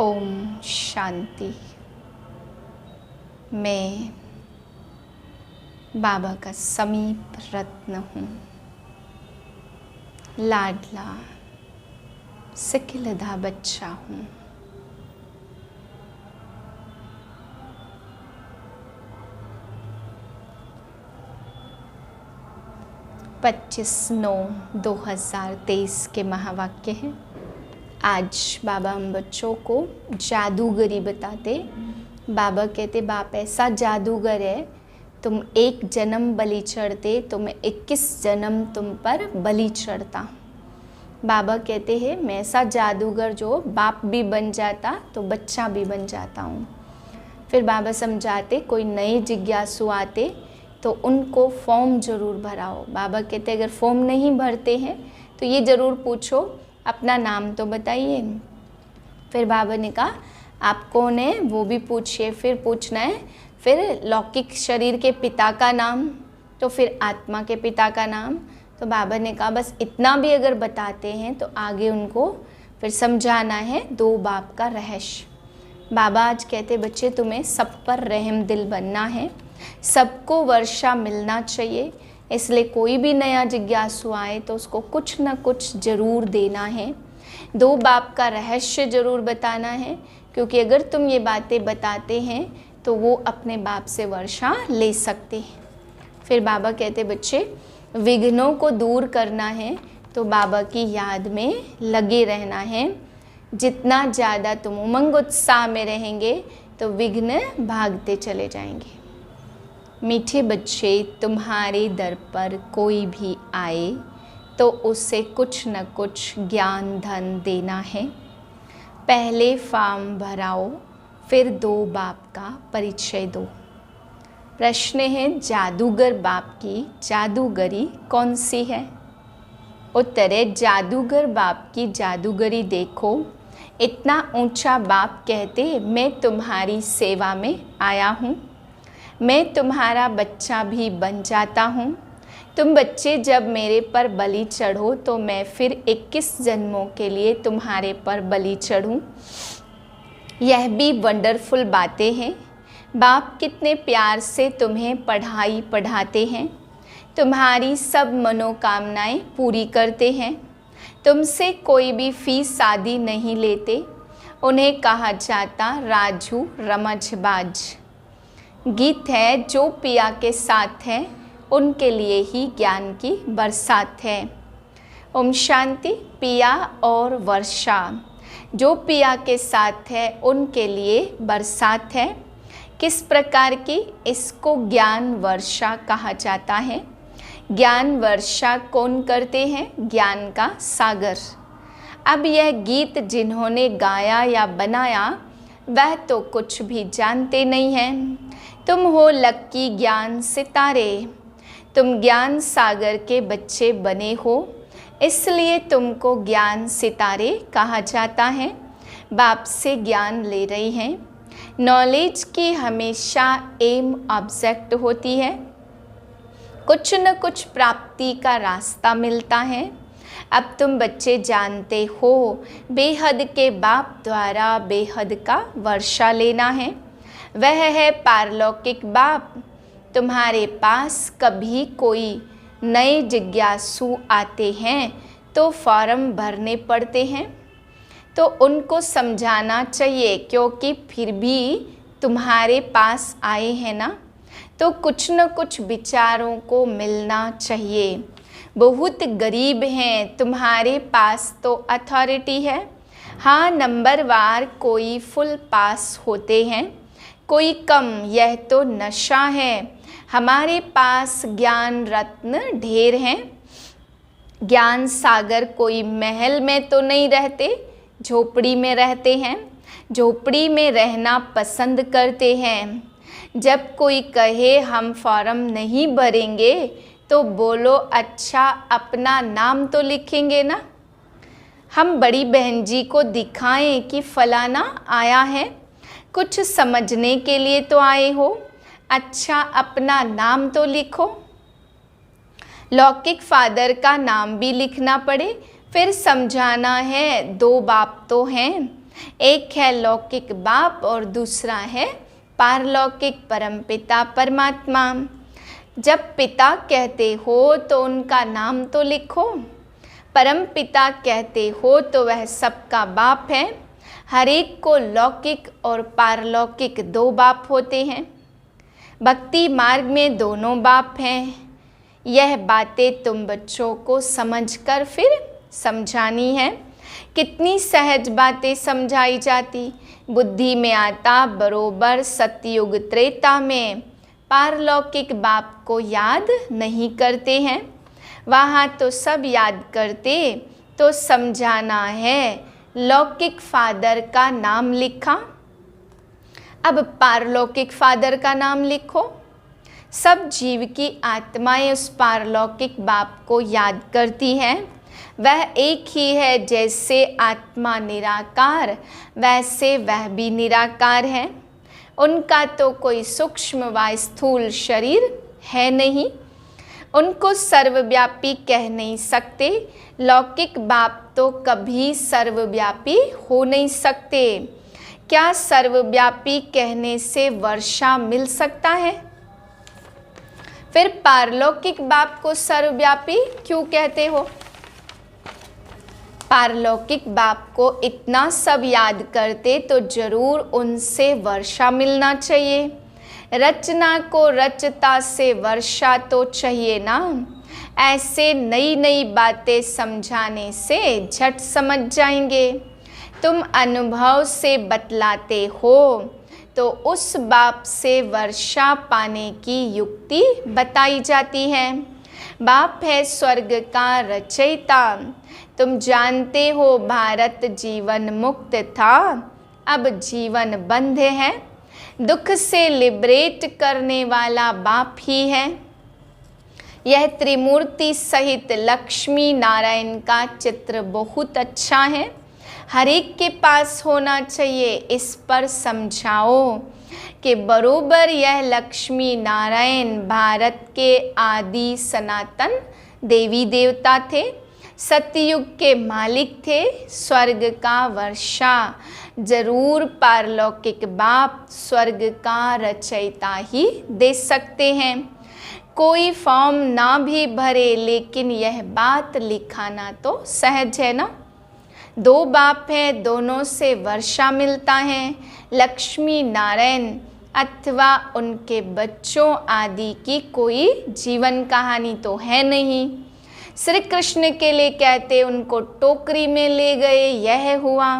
ओम शांति। मैं बाबा का समीप रत्न हूँ, लाडला सिकिलधा बच्चा हूँ। पच्चीस 9/2023 के महावाक्य हैं। आज बाबा हम बच्चों को जादूगरी बताते। बाबा कहते बाप ऐसा जादूगर है, तुम एक जन्म बलि चढ़ते तो मैं 21 जन्म तुम पर बलि चढ़ता। बाबा कहते हैं मैं ऐसा जादूगर जो बाप भी बन जाता तो बच्चा भी बन जाता हूँ। फिर बाबा समझाते कोई नए जिज्ञासु आते तो उनको फॉर्म ज़रूर भराओ। बाबा कहते अगर फॉर्म नहीं भरते हैं तो ये ज़रूर पूछो अपना नाम तो बताइए। फिर बाबा ने कहा आप कौन है वो भी पूछिए। फिर पूछना है फिर लौकिक शरीर के पिता का नाम, तो फिर आत्मा के पिता का नाम। तो बाबा ने कहा बस इतना भी अगर बताते हैं तो आगे उनको फिर समझाना है 2 बाप का रहस्य। बाबा आज कहते बच्चे तुम्हें सब पर रहम दिल बनना है, सबको वर्षा मिलना चाहिए, इसलिए कोई भी नया जिज्ञासु आए तो उसको कुछ ना कुछ ज़रूर देना है। 2 बाप का रहस्य ज़रूर बताना है, क्योंकि अगर तुम ये बातें बताते हैं तो वो अपने बाप से वर्षा ले सकते हैं। फिर बाबा कहते बच्चे विघ्नों को दूर करना है तो बाबा की याद में लगे रहना है। जितना ज़्यादा तुम उमंग उत्साह में रहेंगे तो विघ्न भागते चले जाएंगे। मीठे बच्चे तुम्हारे दर पर कोई भी आए तो उससे कुछ न कुछ ज्ञान धन देना है। पहले फॉर्म भराओ, फिर 2 बाप का परिचय दो। प्रश्न है जादूगर बाप की जादूगरी कौन सी है? उत्तर है जादूगर बाप की जादूगरी देखो। इतना ऊंचा बाप कहते मैं तुम्हारी सेवा में आया हूँ, मैं तुम्हारा बच्चा भी बन जाता हूँ। तुम बच्चे जब मेरे पर बलि चढ़ो तो मैं फिर 21 जन्मों के लिए तुम्हारे पर बलि चढ़ूँ। यह भी वंडरफुल बातें हैं। बाप कितने प्यार से तुम्हें पढ़ाई पढ़ाते हैं, तुम्हारी सब मनोकामनाएं पूरी करते हैं। तुमसे कोई भी फीस आदि नहीं लेते। उन्हें कहा जाता राजू रमजबाज। गीत है जो पिया के साथ है उनके लिए ही ज्ञान की बरसात है। ओम शांति। पिया और वर्षा जो पिया के साथ है उनके लिए बरसात है। किस प्रकार की? इसको ज्ञान वर्षा कहा जाता है। ज्ञान वर्षा कौन करते हैं? ज्ञान का सागर। अब यह गीत जिन्होंने गाया या बनाया वह तो कुछ भी जानते नहीं हैं। तुम हो लक्की ज्ञान सितारे, तुम ज्ञान सागर के बच्चे बने हो, इसलिए तुमको ज्ञान सितारे कहा जाता है। बाप से ज्ञान ले रही हैं। नॉलेज की हमेशा एम ऑब्जेक्ट होती है, कुछ न कुछ प्राप्ति का रास्ता मिलता है। अब तुम बच्चे जानते हो बेहद के बाप द्वारा बेहद का वर्षा लेना है। वह है पारलौकिक बाप। तुम्हारे पास कभी कोई नए जिज्ञासु आते हैं तो फॉर्म भरने पड़ते हैं, तो उनको समझाना चाहिए, क्योंकि फिर भी तुम्हारे पास आए हैं ना, तो कुछ न कुछ विचारों को मिलना चाहिए। बहुत गरीब हैं, तुम्हारे पास तो अथॉरिटी है। हाँ, नंबरवार कोई फुल पास होते हैं, कोई कम, यह तो नशा है। हमारे पास ज्ञान रत्न ढेर हैं। ज्ञान सागर कोई महल में तो नहीं रहते, झोपड़ी में रहते हैं। झोपड़ी में रहना पसंद करते हैं। जब कोई कहे हम फॉर्म नहीं भरेंगे तो बोलो अच्छा अपना नाम तो लिखेंगे ना। हम बड़ी बहन जी को दिखाएं कि फलाना आया है, कुछ समझने के लिए तो आए हो, अच्छा अपना नाम तो लिखो। लौकिक फादर का नाम भी लिखना पड़े, फिर समझाना है 2 बाप तो हैं, एक है लौकिक बाप और दूसरा है पारलौकिक परमपिता परमात्मा। जब पिता कहते हो तो उनका नाम तो लिखो, परमपिता कहते हो तो वह सबका बाप है। हर एक को लौकिक और पारलौकिक दो बाप होते हैं। भक्ति मार्ग में दोनों बाप हैं। यह बातें तुम बच्चों को समझकर फिर समझानी है। कितनी सहज बातें समझाई जाती, बुद्धि में आता बरोबर। सतयुग त्रेता में पारलौकिक बाप को याद नहीं करते हैं, वहाँ तो सब याद करते। तो समझाना है, लौकिक फादर का नाम लिखा, अब पारलौकिक फादर का नाम लिखो। सब जीव की आत्माएं उस पारलौकिक बाप को याद करती हैं। वह एक ही है, जैसे आत्मा निराकार वैसे वह भी निराकार है। उनका तो कोई सूक्ष्म व स्थूल शरीर है नहीं, उनको सर्वव्यापी कह नहीं सकते। लौकिक बाप तो कभी सर्वव्यापी हो नहीं सकते। क्या सर्वव्यापी कहने से वर्षा मिल सकता है? फिर पारलौकिक बाप को सर्वव्यापी क्यों कहते हो? पारलौकिक बाप को इतना सब याद करते तो जरूर उनसे वर्षा मिलना चाहिए। रचना को रचता से वर्षा तो चाहिए ना। ऐसे नई नई बातें समझाने से झट समझ जाएंगे। तुम अनुभव से बतलाते हो तो उस बाप से वर्षा पाने की युक्ति बताई जाती है। बाप है स्वर्ग का रचयिता। तुम जानते हो भारत जीवन मुक्त था, अब जीवन बंध है। दुख से लिबरेट करने वाला बाप ही है। यह त्रिमूर्ति सहित लक्ष्मी नारायण का चित्र बहुत अच्छा है, हर एक के पास होना चाहिए। इस पर समझाओ कि बरोबर यह लक्ष्मी नारायण भारत के आदि सनातन देवी देवता थे, सतयुग के मालिक थे। स्वर्ग का वर्षा जरूर पारलौकिक बाप स्वर्ग का रचयिता ही दे सकते हैं। कोई फॉर्म ना भी भरे, लेकिन यह बात लिखाना तो सहज है ना। दो बाप हैं, दोनों से वर्षा मिलता है। लक्ष्मी नारायण अथवा उनके बच्चों आदि की कोई जीवन कहानी तो है नहीं। श्री कृष्ण के लिए कहते उनको टोकरी में ले गए, यह हुआ।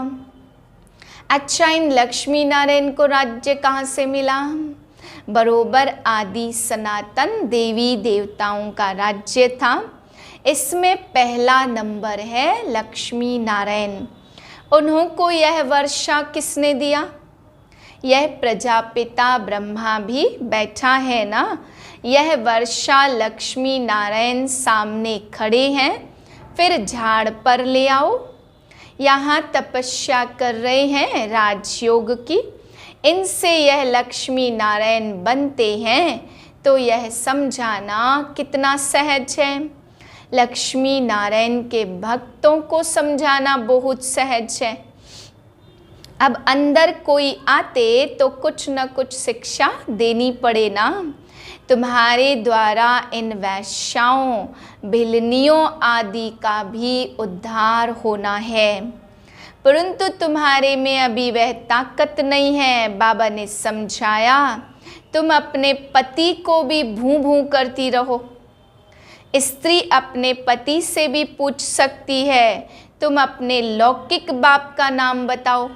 अच्छा, इन लक्ष्मी नारायण को राज्य कहाँ से मिला? बरोबर आदि सनातन देवी देवताओं का राज्य था। इसमें पहला नंबर है लक्ष्मी नारायण। उन्हों को यह वर्षा किसने दिया? यह प्रजापिता ब्रह्मा भी बैठा है ना। यह वर्षा लक्ष्मी नारायण सामने खड़े हैं। फिर झाड़ पर ले आओ, यहाँ तपस्या कर रहे हैं राजयोग की, इनसे यह लक्ष्मी नारायण बनते हैं। तो यह समझाना कितना सहज है। लक्ष्मी नारायण के भक्तों को समझाना बहुत सहज है। अब अंदर कोई आते तो कुछ न कुछ शिक्षा देनी पड़े ना। तुम्हारे द्वारा इन वैश्याओं, भिलनियों आदि का भी उद्धार होना है, परंतु तुम्हारे में अभी वह ताकत नहीं है। बाबा ने समझाया, तुम अपने पति को भी भूं भूं करती रहो। स्त्री अपने पति से भी पूछ सकती है, तुम अपने लौकिक बाप का नाम बताओ।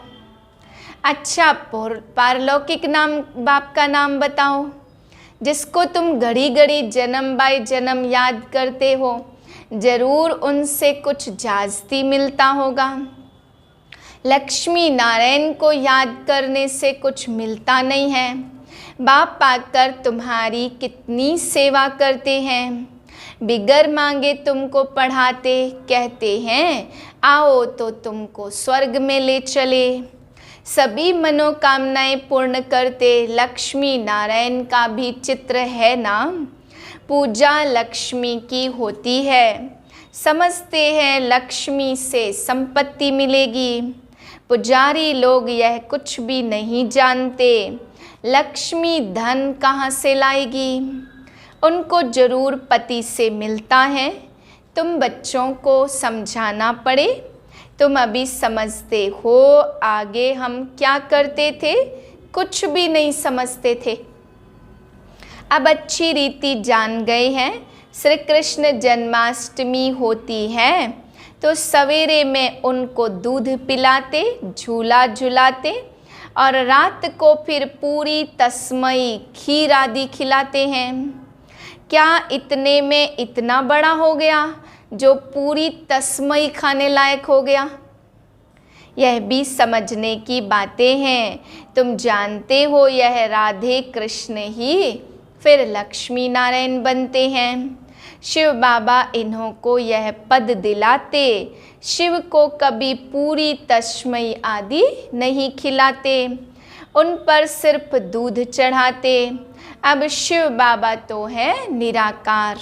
अच्छा, पारलौकिक नाम बाप का नाम बताओ, जिसको तुम घड़ी घड़ी जन्म बाय जन्म याद करते हो। जरूर उनसे कुछ जास्ती मिलता होगा। लक्ष्मी नारायण को याद करने से कुछ मिलता नहीं है। बाप आकर तुम्हारी कितनी सेवा करते हैं, बिगर मांगे तुमको पढ़ाते, कहते हैं आओ तो तुमको स्वर्ग में ले चले। सभी मनोकामनाएं पूर्ण करते। लक्ष्मी नारायण का भी चित्र है ना। पूजा लक्ष्मी की होती है। समझते हैं लक्ष्मी से संपत्ति मिलेगी। पुजारी लोग यह कुछ भी नहीं जानते, लक्ष्मी धन कहाँ से लाएगी। उनको जरूर पति से मिलता है। तुम बच्चों को समझाना पड़े। तुम अभी समझते हो, आगे हम क्या करते थे, कुछ भी नहीं समझते थे। अब अच्छी रीति जान गए हैं। श्री कृष्ण जन्माष्टमी होती है तो सवेरे में उनको दूध पिलाते, झूला झुलाते और रात को फिर पूरी तस्मई खीर आदि खिलाते हैं। क्या इतने में इतना बड़ा हो गया जो पूरी तस्मई खाने लायक हो गया? यह भी समझने की बातें हैं। तुम जानते हो यह राधे कृष्ण ही फिर लक्ष्मी नारायण बनते हैं। शिव बाबा इन्हों को यह पद दिलाते। शिव को कभी पूरी तस्मई आदि नहीं खिलाते, उन पर सिर्फ दूध चढ़ाते। अब शिव बाबा तो है निराकार,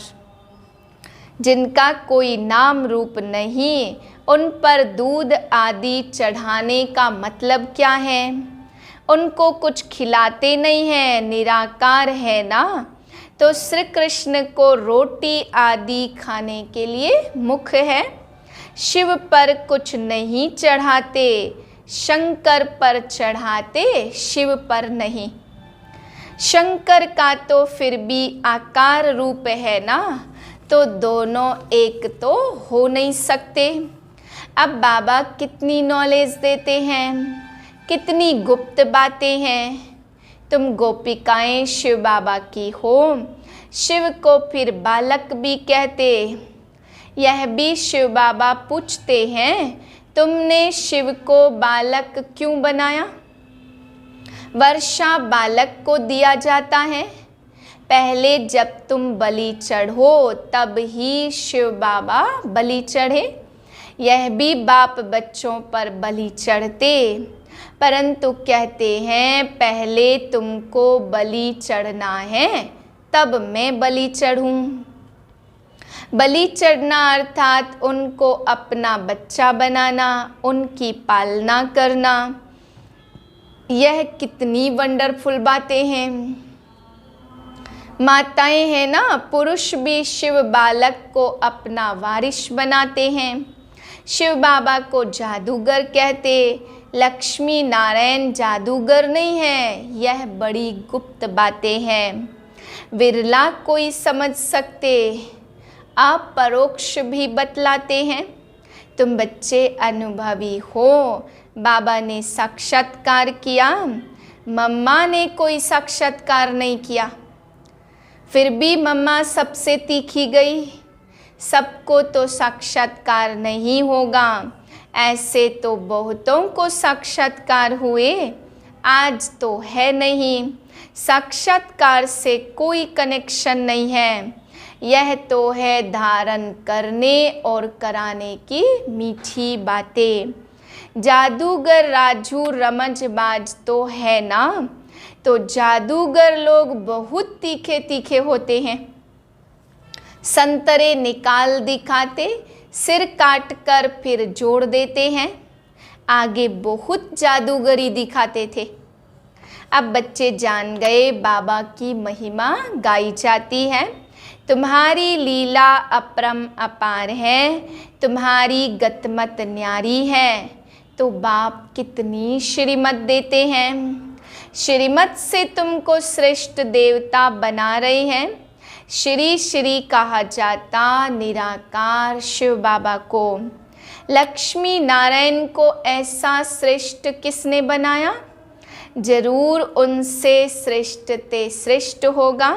जिनका कोई नाम रूप नहीं, उन पर दूध आदि चढ़ाने का मतलब क्या है? उनको कुछ खिलाते नहीं हैं, निराकार है ना। तो श्री कृष्ण को रोटी आदि खाने के लिए मुख है। शिव पर कुछ नहीं चढ़ाते, शंकर पर चढ़ाते, शिव पर नहीं। शंकर का तो फिर भी आकार रूप है ना, तो दोनों एक तो हो नहीं सकते। अब बाबा कितनी नॉलेज देते हैं, कितनी गुप्त बातें हैं। तुम गोपिकाएं शिव बाबा की हो। शिव को फिर बालक भी कहते। यह भी शिव बाबा पूछते हैं, तुमने शिव को बालक क्यों बनाया? वर्षा बालक को दिया जाता है। पहले जब तुम बलि चढ़ो तब ही शिव बाबा बलि चढ़े। यह भी बाप बच्चों पर बलि चढ़ते, परंतु कहते हैं पहले तुमको बलि चढ़ना है तब मैं बलि चढ़ूं। बलि चढ़ना अर्थात उनको अपना बच्चा बनाना, उनकी पालना करना। यह कितनी वंडरफुल बातें हैं। माताएं हैं ना, पुरुष भी शिव बालक को अपना वारिस बनाते हैं। शिव बाबा को जादूगर कहते। लक्ष्मी नारायण जादूगर नहीं है। यह बड़ी गुप्त बातें हैं, विरला कोई समझ सकते। आप परोक्ष भी बतलाते हैं। तुम बच्चे अनुभवी हो। बाबा ने साक्षात्कार किया, मम्मा ने कोई साक्षात्कार नहीं किया। फिर भी मम्मा सबसे तीखी गई। सबको तो साक्षात्कार नहीं होगा, ऐसे तो बहुतों को साक्षात्कार हुए, आज तो है नहीं। साक्षात्कार से कोई कनेक्शन नहीं है। यह तो है धारण करने और कराने की मीठी बातें। जादूगर राजू रमजबाज तो है ना, तो जादूगर लोग बहुत तीखे तीखे होते हैं। संतरे निकाल दिखाते, सिर काट कर फिर जोड़ देते हैं। आगे बहुत जादूगरी दिखाते थे। अब बच्चे जान गए बाबा की महिमा गाई जाती है। तुम्हारी लीला अपरम अपार है, तुम्हारी गतमत न्यारी है। तो बाप कितनी श्रीमत देते हैं। श्रीमत से तुमको श्रेष्ठ देवता बना रहे हैं। श्री श्री कहा जाता निराकार शिव बाबा को। लक्ष्मी नारायण को ऐसा श्रेष्ठ किसने बनाया? जरूर उनसे श्रेष्ठ ते श्रेष्ठ होगा।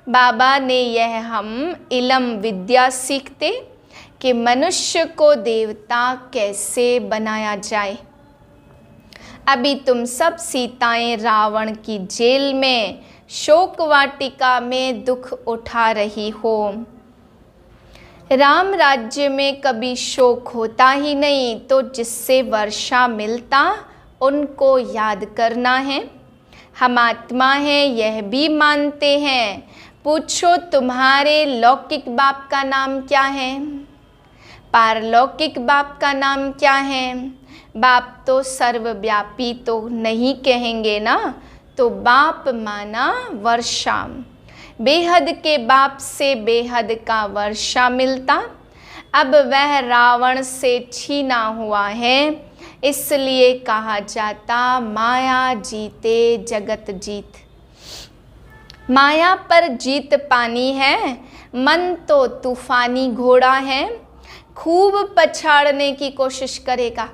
बाबा ने यह हम इलम विद्या सीखते कि मनुष्य को देवता कैसे बनाया जाए। अभी तुम सब सीताएं रावण की जेल में शोक वाटिका में दुख उठा रही हो। राम राज्य में कभी शोक होता ही नहीं, तो जिससे वर्षा मिलता उनको याद करना है। हम आत्मा हैं यह भी मानते हैं। पूछो तुम्हारे लौकिक बाप का नाम क्या है? पारलौकिक बाप का नाम क्या है? बाप तो सर्वव्यापी तो नहीं कहेंगे ना, तो बाप माना वर्षा। बेहद के बाप से बेहद का वर्षा मिलता, अब वह रावण से छीना हुआ है, इसलिए कहा जाता माया जीते जगत जीत। माया पर जीत पानी है, मन तो तूफानी घोड़ा है, खूब पछाड़ने की कोशिश करेगा।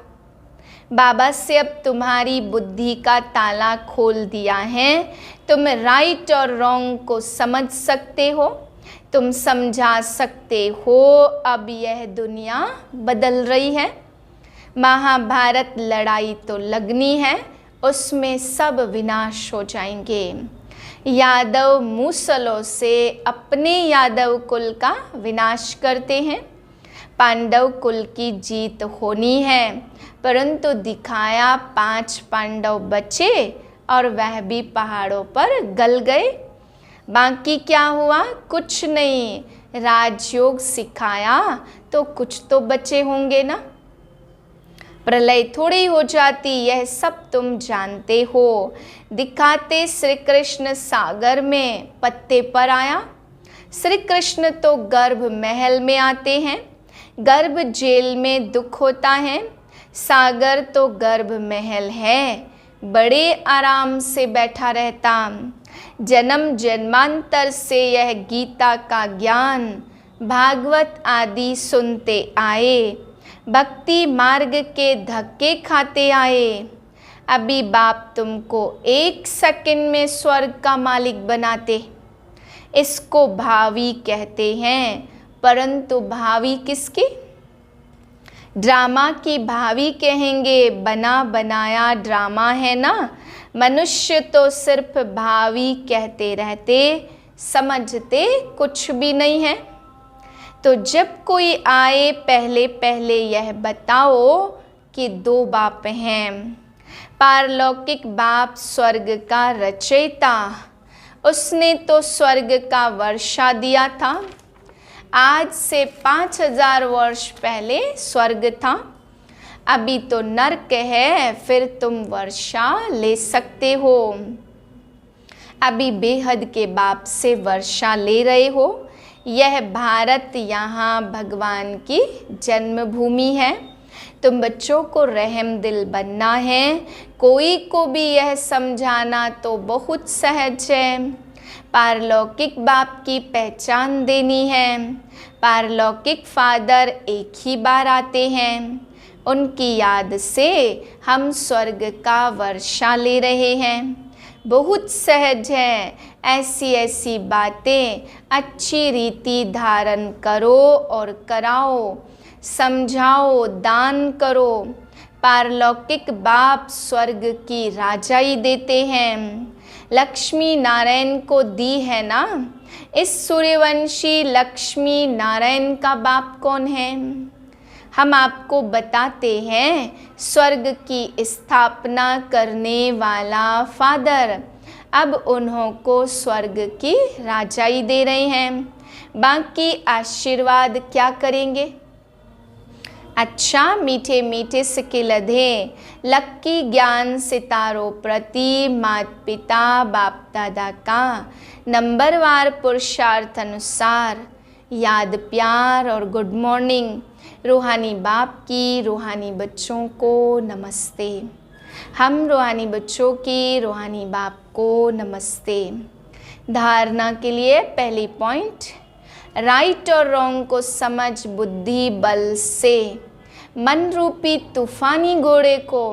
बाबा से अब तुम्हारी बुद्धि का ताला खोल दिया है, तुम राइट और रॉन्ग को समझ सकते हो, तुम समझा सकते हो। अब यह दुनिया बदल रही है। महाभारत लड़ाई तो लगनी है, उसमें सब विनाश हो जाएंगे। यादव मूसलों से अपने यादव कुल का विनाश करते हैं। पांडव कुल की जीत होनी है, परंतु दिखाया 5 पांडव बचे और वह भी पहाड़ों पर गल गए। बाकी क्या हुआ? कुछ नहीं। राजयोग सिखाया तो कुछ तो बचे होंगे ना। प्रलय थोड़ी हो जाती, यह सब तुम जानते हो। दिखाते श्री कृष्ण सागर में पत्ते पर आया। श्री कृष्ण तो गर्भ महल में आते हैं, गर्भ जेल में दुख होता है। सागर तो गर्भ महल है, बड़े आराम से बैठा रहता। जन्म जन्मांतर से यह गीता का ज्ञान भागवत आदि सुनते आए, भक्ति मार्ग के धक्के खाते आए। अभी बाप तुमको 1 सेकंड में स्वर्ग का मालिक बनाते। इसको भावी कहते हैं, परंतु भावी किसकी? ड्रामा की भावी कहेंगे, बना बनाया ड्रामा है ना। मनुष्य तो सिर्फ भावी कहते रहते, समझते कुछ भी नहीं है। तो जब कोई आए पहले पहले यह बताओ कि 2 बाप हैं। पारलौकिक बाप स्वर्ग का रचयिता, उसने तो स्वर्ग का वर्षा दिया था। आज से 5000 वर्ष पहले स्वर्ग था, अभी तो नरक है, फिर तुम वर्षा ले सकते हो। अभी बेहद के बाप से वर्षा ले रहे हो। यह भारत यहाँ भगवान की जन्मभूमि है। तुम बच्चों को रहम दिल बनना है। कोई को भी यह समझाना तो बहुत सहज है। पारलौकिक बाप की पहचान देनी है। पारलौकिक फादर एक ही बार आते हैं, उनकी याद से हम स्वर्ग का वर्षा ले रहे हैं। बहुत सहज है। ऐसी ऐसी बातें अच्छी रीति धारण करो और कराओ, समझाओ, दान करो। पारलौकिक बाप स्वर्ग की राजाई देते हैं। लक्ष्मी नारायण को दी है ना। इस सूर्यवंशी लक्ष्मी नारायण का बाप कौन है? हम आपको बताते हैं, स्वर्ग की स्थापना करने वाला फादर अब उन्हों को स्वर्ग की राजाई दे रहे हैं। बाकी आशीर्वाद क्या करेंगे? अच्छा मीठे मीठे सिक्के लधे, लक्की ज्ञान सितारों प्रति, मात पिता बाप दादा का नंबरवार पुरुषार्थ अनुसार याद प्यार और गुड मॉर्निंग। रूहानी बाप की रूहानी बच्चों को नमस्ते। हम रूहानी बच्चों की रूहानी बाप को नमस्ते। धारणा के लिए पहली पॉइंट, राइट और रॉन्ग को समझ बुद्धि बल से मन रूपी तूफानी घोड़े को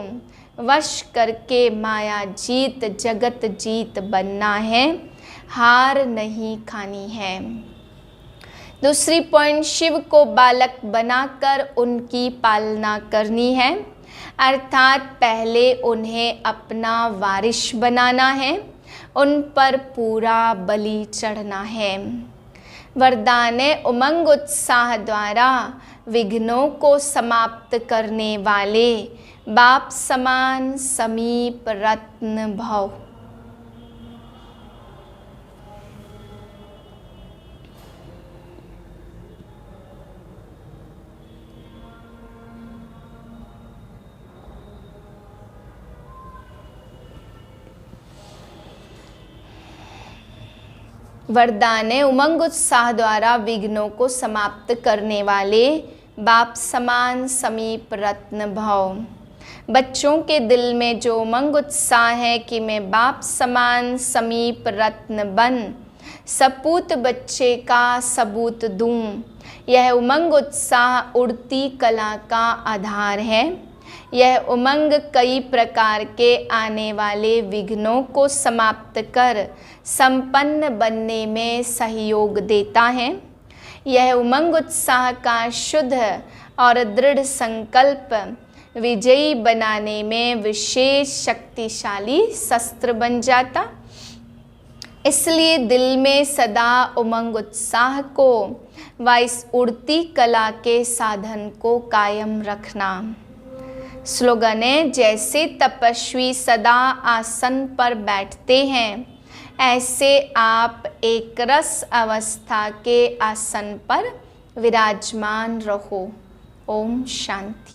वश करके माया जीत जगत जीत बनना है, हार नहीं खानी है। दूसरी पॉइंट, शिव को बालक बनाकर उनकी पालना करनी है, अर्थात पहले उन्हें अपना वारिश बनाना है, उन पर पूरा बलि चढ़ना है। वरदान उमंग उत्साह द्वारा विघ्नों को समाप्त करने वाले बाप समान समीप रत्न भव। वरदान है, उमंग उत्साह द्वारा विघ्नों को समाप्त करने वाले बाप समान समीप रत्न भव। बच्चों के दिल में जो उमंग उत्साह है कि मैं बाप समान समीप रत्न बन सपूत बच्चे का सबूत दूं, यह उमंग उत्साह उड़ती कला का आधार है। यह उमंग कई प्रकार के आने वाले विघ्नों को समाप्त कर संपन्न बनने में सहयोग देता है। यह उमंग उत्साह का शुद्ध और दृढ़ संकल्प विजयी बनाने में विशेष शक्तिशाली शस्त्र बन जाता। इसलिए दिल में सदा उमंग उत्साह को व इस उड़ती कला के साधन को कायम रखना। स्लोगन है, जैसे तपस्वी सदा आसन पर बैठते हैं, ऐसे आप एक रस अवस्था के आसन पर विराजमान रहो। ओम शांति।